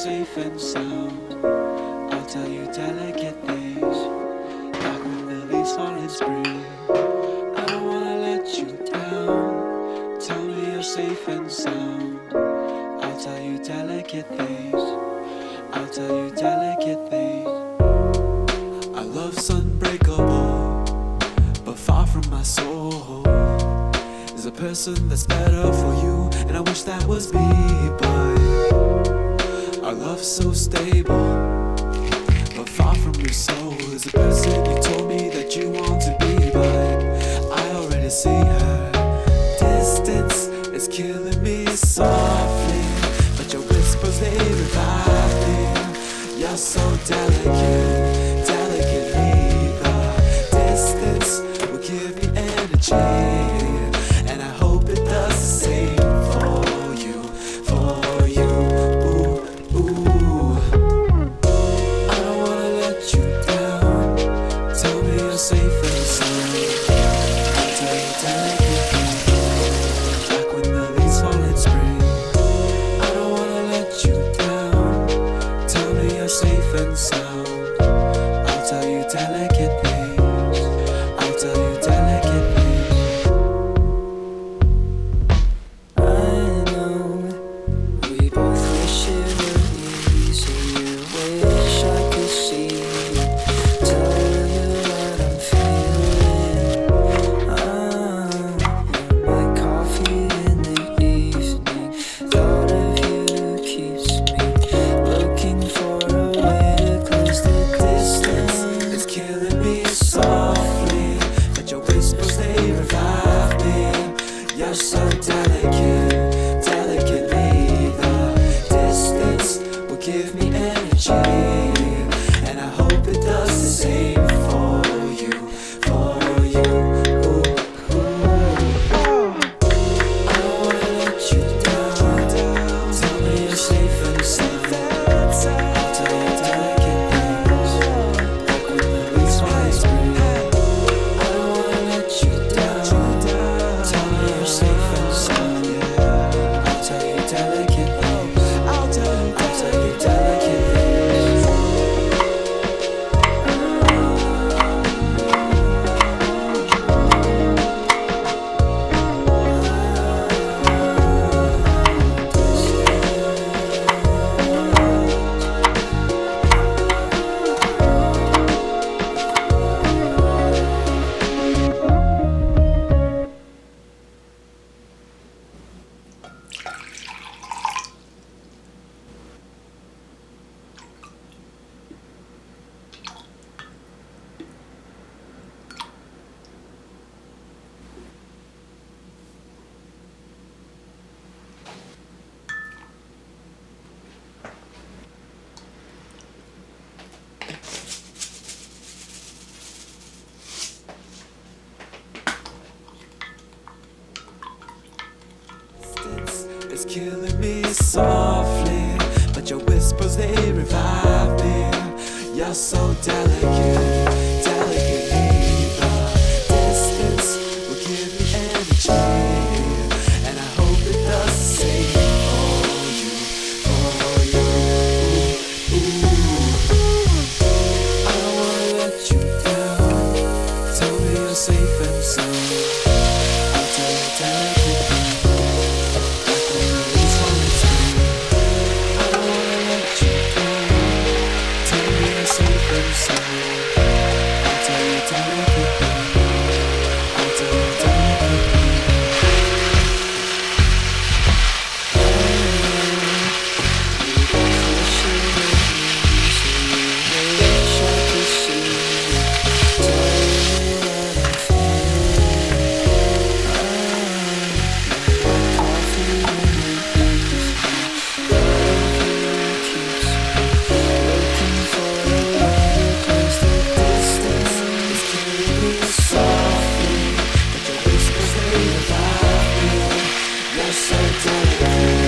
safe and sound. I'll tell you delicate things, like when the leaves fall in spring. I don't wanna let you down. Tell me you're safe and sound. I'll tell you delicate things. I'll tell you delicate things. Our love's unbreakable, but far from my soul. There's a person that's better for you, and I wish that was me, but our love's so stable, but far from your soul. There's a person you told me that you want to be, but I already see her. Distance is killing me softly, but your whispers, they revive me. You're so delicate, delicately. The distance will give me energy, and I hope it does the same for you, for you. Ooh, ooh. I don't wanna let you down. Tell me you're safe and sound. I'll tell you delicate things, like when the leaves fall in spring. I don't wanna let you down. Tell me you're safe and sound. I'll tell you delicate things. I'll tell you delicate things. I know we both wish it were easier. Wish I could see you, tell you what I'm feeling. You're my coffee in the evening. Thought of you keeps me looking for a way to close the distance. It's killing me softly, but your whispers, they revive me. You're so delicate, delicately. The distance will give me energy, and I hope it does the same for you, for you. Ooh, ooh. I don't wanna let you down. Tell me you're safe and sound. I'll tell you delicate things, like when the leaves fall in spring. I don't wanna let you down. Tell me you're safe and sound. I'll tell you delicate things. I'll tell you delicate things. It's killing me softly, but your whispers, they revive me. You're so delicate, delicately. The distance will give me energy, and I hope it does the same for you, for you. Ooh, ooh. I don't wanna let you down. Tell me you're safe and sound. I'll tell you delicate things, like when the leaves fall in spring. I don't wanna let you down. Tell me you're safe and sound. I'll tell you delicate things. I'll tell you delicate things. Wish I could see you, tell you what I'm feeling. Coffee in the evening. Thought of you keeps me looking for a way to close the distance. It's killing me softly, but your whispers, they revive me. You're so delicate.